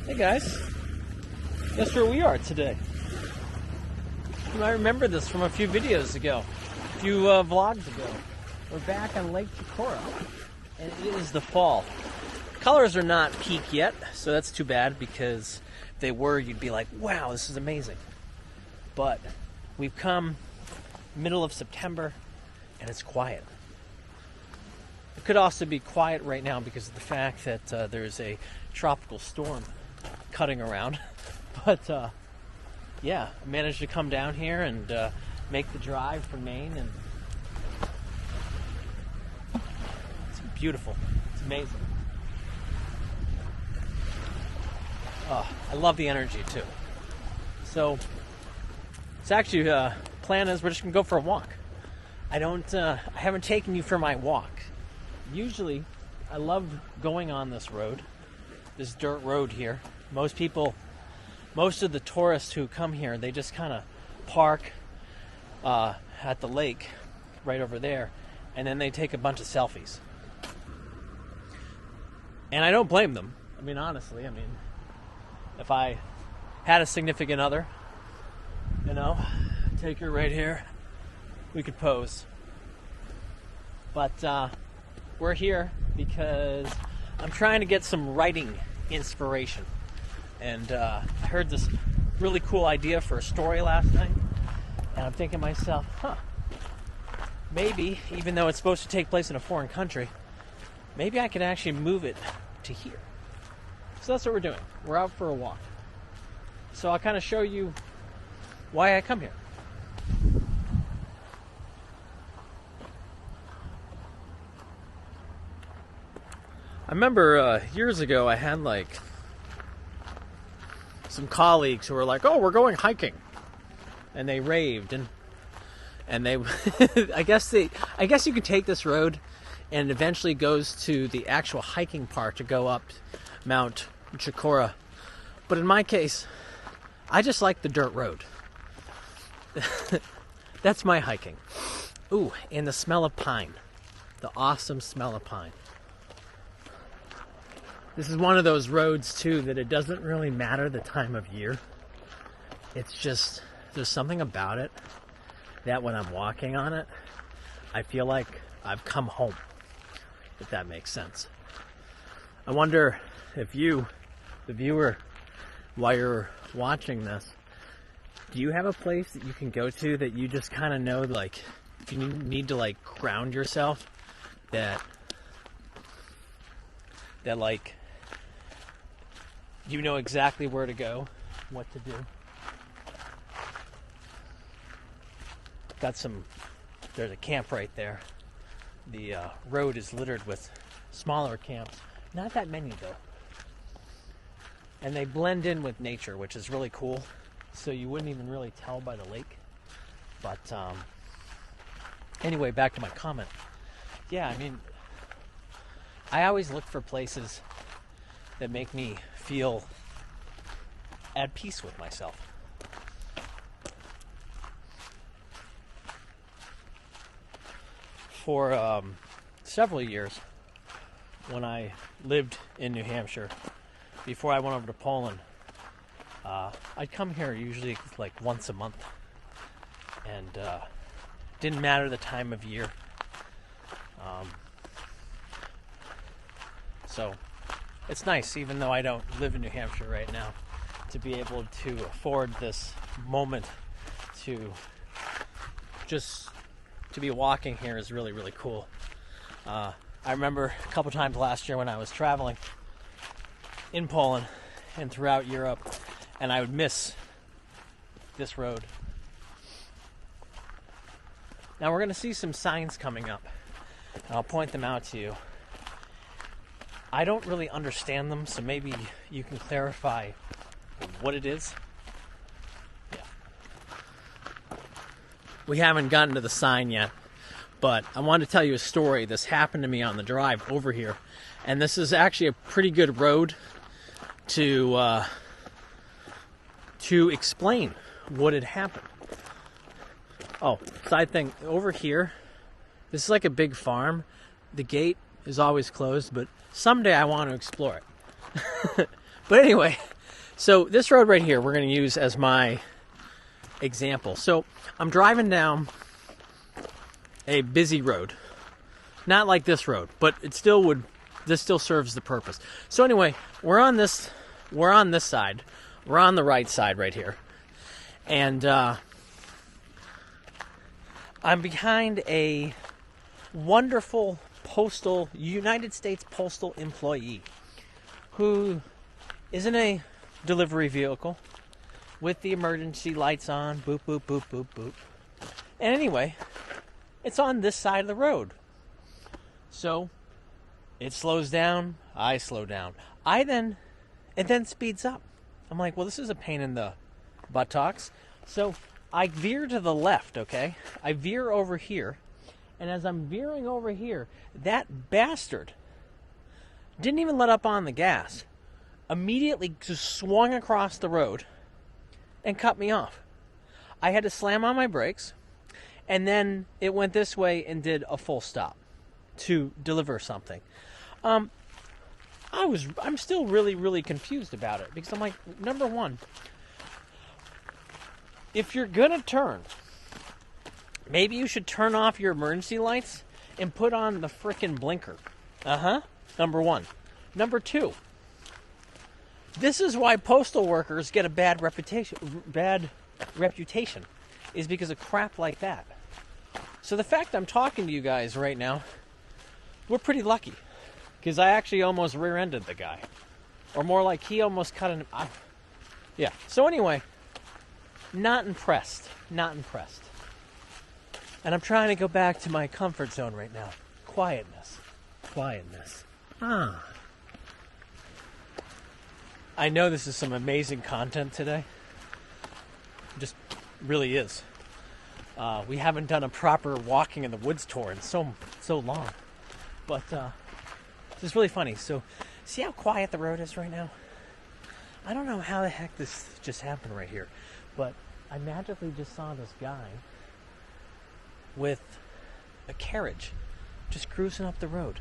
Hey guys, guess where we are today? You might remember this from a few videos ago, a few vlogs ago. We're back on Lake Chocorua, and it is the fall. Colors are not peak yet, so that's too bad, because if they were, you'd be like, wow, this is amazing. But we've come middle of September, and it's quiet. It could also be quiet right now because of the fact that there's a tropical storm cutting around. But yeah, I managed to come down here and make the drive from Maine, and it's beautiful. It's amazing. I love the energy too. So it's actually plan is we're just gonna go for a walk. I haven't taken you for my walk. Usually I love going on this road, this dirt road here. Most of the tourists who come here, they just kind of park at the lake right over there, and then they take a bunch of selfies. And I don't blame them. I mean, honestly, if I had a significant other, take her right here, we could pose. But we're here because I'm trying to get some writing inspiration. And I heard this really cool idea for a story last night, and I'm thinking to myself, maybe, even though it's supposed to take place in a foreign country, maybe I could actually move it to here. So that's what we're doing. We're out for a walk. So I'll kind of show you why I come here. I remember years ago I had some colleagues who were like, "Oh, we're going hiking," and they raved, and they, I guess you could take this road, and it eventually goes to the actual hiking part to go up Mount Chocorua. But in my case, I just like the dirt road. That's my hiking. Ooh, and the smell of pine, the awesome smell of pine. This is one of those roads, too, that it doesn't really matter the time of year. It's just, there's something about it that when I'm walking on it, I feel like I've come home, if that makes sense. I wonder if you, the viewer, while you're watching this, do you have a place that you can go to that you just kind of know, if you need to, ground yourself, that you know exactly where to go, what to do. There's a camp right there. The road is littered with smaller camps. Not that many though. And they blend in with nature, which is really cool. So you wouldn't even really tell by the lake. But anyway, back to my comment. Yeah, I always look for places that make me feel at peace with myself. For several years, when I lived in New Hampshire, before I went over to Poland, I'd come here usually once a month, and didn't matter the time of year. So it's nice, even though I don't live in New Hampshire right now, to be able to afford this moment to be walking here is really, really cool. I remember a couple times last year when I was traveling in Poland and throughout Europe, and I would miss this road. Now we're going to see some signs coming up, and I'll point them out to you. I don't really understand them, so maybe you can clarify what it is. Yeah. We haven't gotten to the sign yet, but I wanted to tell you a story. This happened to me on the drive over here, and this is actually a pretty good road to explain what had happened. Oh, side thing, over here, this is like a big farm. The gate is always closed, but someday I want to explore it. But anyway, So this road right here, we're going to use as my example. So I'm driving down a busy road. Not like this road, but it still would, this still serves the purpose. So anyway, we're on this side. We're on the right side right here. And I'm behind a wonderful United States postal employee who is in a delivery vehicle with the emergency lights on, boop, boop, boop, boop, boop. And anyway, it's on this side of the road. So it slows down, I slow down. It then speeds up. I'm like, well, this is a pain in the buttocks. So I veer to the left, okay? I veer over here. And as I'm veering over here, that bastard didn't even let up on the gas. Immediately just swung across the road and cut me off. I had to slam on my brakes, and then it went this way and did a full stop to deliver something. I'm still really, really confused about it, because I'm like, number one, if you're gonna turn, maybe you should turn off your emergency lights and put on the frickin' blinker. Number one. Number two, this is why postal workers get a bad reputation, is because of crap like that. So the fact I'm talking to you guys right now, we're pretty lucky, because I actually almost rear-ended the guy. Or more like he almost cut an... yeah. So anyway, not impressed. Not impressed. And I'm trying to go back to my comfort zone right now. Quietness. Quietness. I know this is some amazing content today. It just really is. We haven't done a proper walking in the woods tour in so long. But this is really funny. So, see how quiet the road is right now? I don't know how the heck this just happened right here. But I magically just saw this guy with a carriage just cruising up the road.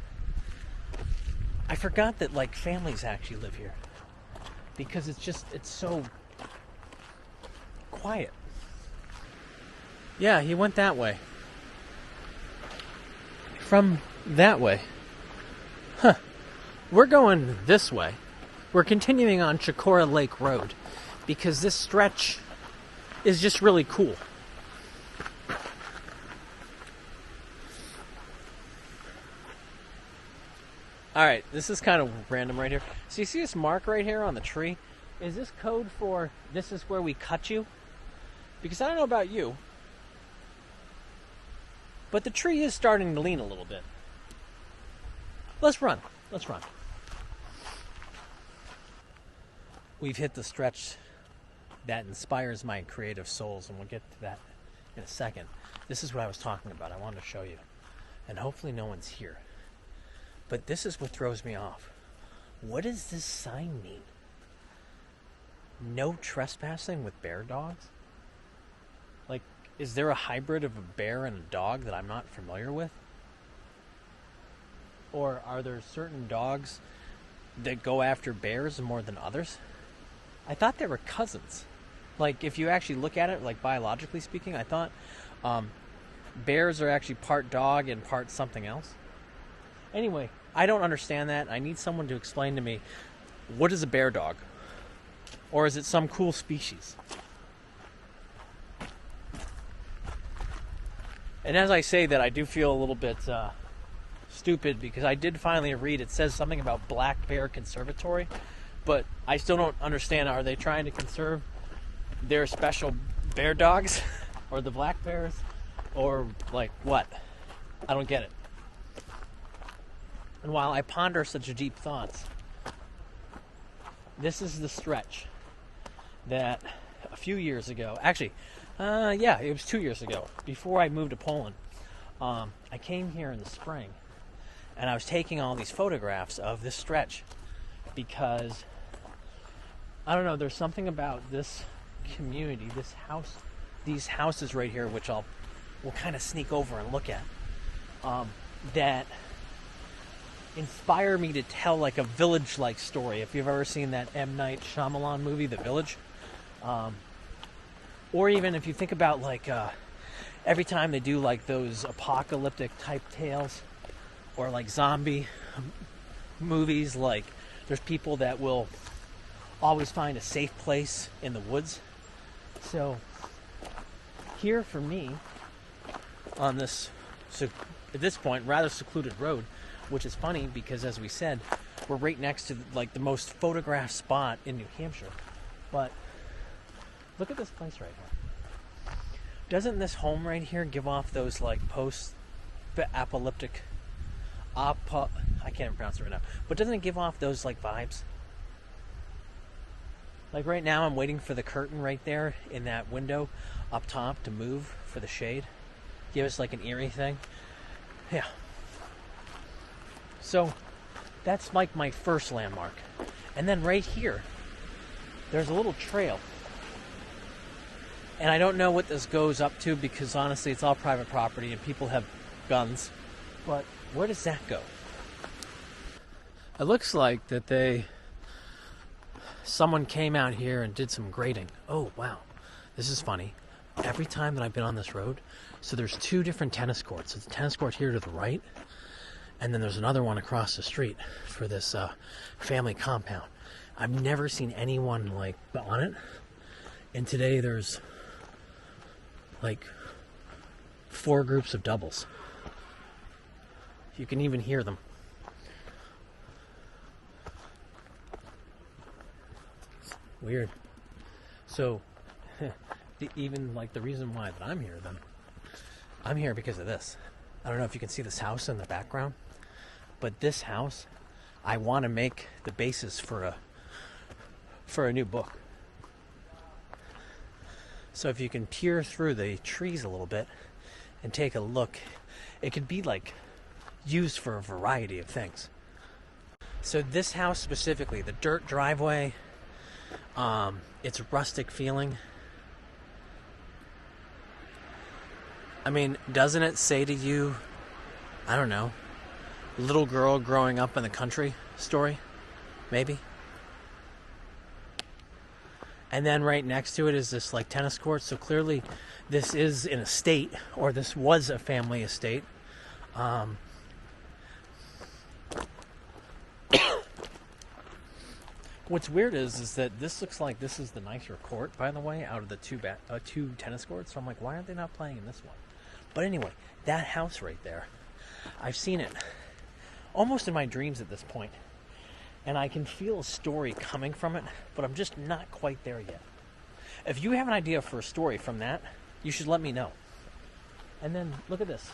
I forgot that, like, families actually live here, because it's so quiet. Yeah, he went that way. From that way. We're going this way. We're continuing on Chocorua Lake Road, because this stretch is just really cool. Alright, this is kind of random right here. So you see this mark right here on the tree? Is this code for this is where we cut you? Because I don't know about you, but the tree is starting to lean a little bit. Let's run. Let's run. We've hit the stretch that inspires my creative souls, and we'll get to that in a second. This is what I was talking about. I wanted to show you. And hopefully no one's here. But this is what throws me off. What does this sign mean? No trespassing with bear dogs? Like, is there a hybrid of a bear and a dog that I'm not familiar with? Or are there certain dogs that go after bears more than others? I thought they were cousins. Like, if you actually look at it, like biologically speaking, I thought bears are actually part dog and part something else. Anyway, I don't understand that. I need someone to explain to me, what is a bear dog? Or is it some cool species? And as I say that, I do feel a little bit stupid, because I did finally read, it says something about Black Bear Conservatory, but I still don't understand, are they trying to conserve their special bear dogs? Or the black bears? Or, like, what? I don't get it. And while I ponder such deep thoughts, this is the stretch that a few years ago, actually, it was 2 years ago, before I moved to Poland, I came here in the spring, and I was taking all these photographs of this stretch, because, I don't know, there's something about this community, this house, these houses right here, which we'll kind of sneak over and look at, that inspire me to tell like a village-like story. If you've ever seen that M. Night Shyamalan movie, The Village, or even if you think about like every time they do like those apocalyptic type tales or like zombie movies, like there's people that will always find a safe place in the woods. So here for me on this, so at this point, rather secluded road, which is funny because as we said, we're right next to like the most photographed spot in New Hampshire. But look at this place right here. Doesn't this home right here give off those like post-apocalyptic, I can't even pronounce it right now, but doesn't it give off those like vibes? Like right now I'm waiting for the curtain right there in that window up top to move for the shade. Give us like an eerie thing. Yeah. So that's like my first landmark. And then right here, there's a little trail. And I don't know what this goes up to because honestly it's all private property and people have guns. But where does that go? It looks like that someone came out here and did some grading. Oh, wow. This is funny. Every time that I've been on this road, so there's two different tennis courts. There's a tennis court here to the right, and then there's another one across the street for this family compound. I've never seen anyone like on it, and today there's like 4 groups of doubles. You can even hear them. Weird. So, even like the reason why that I'm here then, I'm here because of this. I don't know if you can see this house in the background, but this house, I want to make the basis for a new book. So if you can peer through the trees a little bit and take a look, it could be like used for a variety of things. So this house specifically, the dirt driveway, it's rustic feeling. I mean, doesn't it say to you, I don't know, little girl growing up in the country story? Maybe. And then right next to it is this like tennis court. So clearly this is an estate, or this was a family estate. What's weird is that this looks like this is the nicer court, by the way, out of the two tennis courts. So I'm like, why are they not playing in this one? But anyway, that house right there, I've seen it almost in my dreams at this point. And I can feel a story coming from it, but I'm just not quite there yet. If you have an idea for a story from that, you should let me know. And then look at this.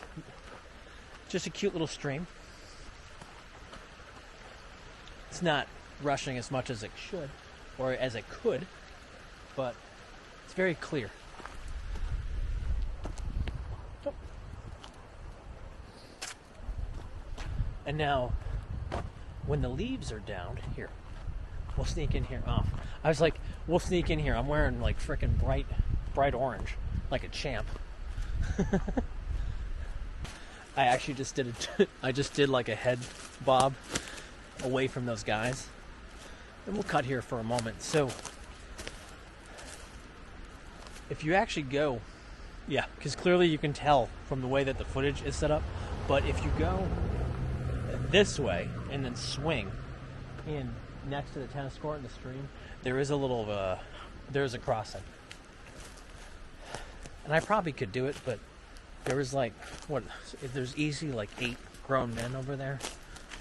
Just a cute little stream. It's not rushing as much as it should, or as it could, but it's very clear. Oh. And now, when the leaves are down, here, we'll sneak in here. Oh, I was like, we'll sneak in here. I'm wearing like frickin' bright orange, like a champ. I actually just did I just did like a head bob away from those guys. And we'll cut here for a moment. So, if you actually go, yeah, because clearly you can tell from the way that the footage is set up, but if you go this way and then swing in next to the tennis court and the stream, there is a little, there's a crossing. And I probably could do it, but there was like, if there's easy like 8 grown men over there,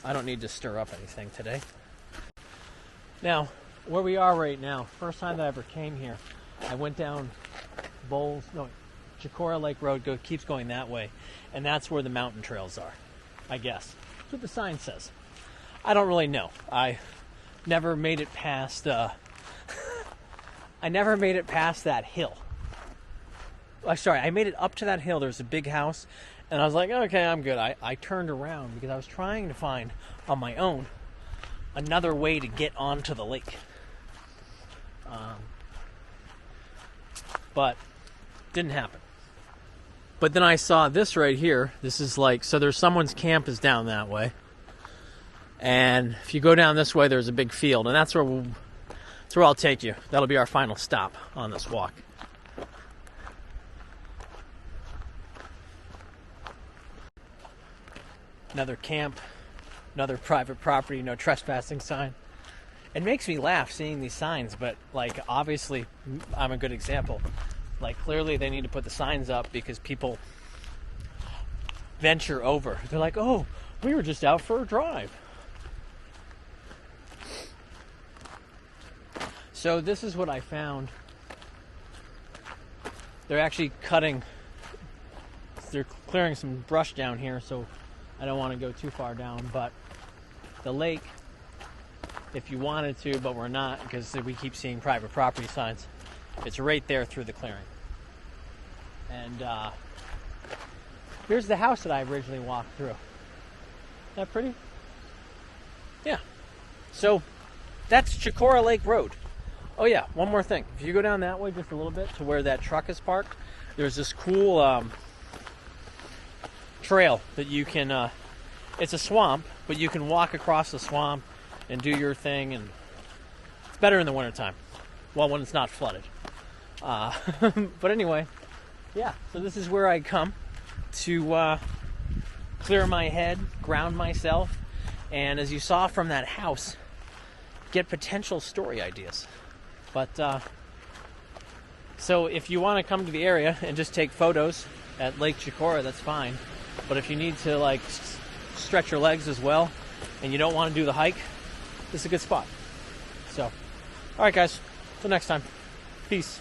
I don't need to stir up anything today. Now, where we are right now, first time that I ever came here, I went down Chocorua Lake Road, keeps going that way, and that's where the mountain trails are, I guess. That's what the sign says. I don't really know. I never made it past, I never made it past that hill. I made it up to that hill. There was a big house, and I was like, okay, I'm good. I turned around because I was trying to find, on my own, another way to get onto the lake. But didn't happen. But then I saw this right here. This is like, so there's someone's camp is down that way. And if you go down this way, there's a big field, and that's where I'll take you. That'll be our final stop on this walk. Another camp, another private property, no trespassing sign. It makes me laugh seeing these signs, but like obviously I'm a good example. Like clearly they need to put the signs up because people venture over. They're like, oh, we were just out for a drive. So this is what I found. They're actually they're clearing some brush down here, so I don't want to go too far down, but the lake, if you wanted to, but we're not because we keep seeing private property signs, it's right there through the clearing. And here's the house that I originally walked through. Isn't that pretty? Yeah. So that's Chocorua Lake Road. Oh yeah, one more thing. If you go down that way just a little bit to where that truck is parked, there's this cool trail that you can, it's a swamp, but you can walk across the swamp and do your thing, and it's better in the wintertime. Well, when it's not flooded. But anyway, yeah, so this is where I come to clear my head, ground myself, and as you saw from that house, get potential story ideas. But so if you want to come to the area and just take photos at Lake Chocorua, that's fine. But if you need to like stretch your legs as well and you don't want to do the hike, this is a good spot. So, all right guys, till next time. Peace.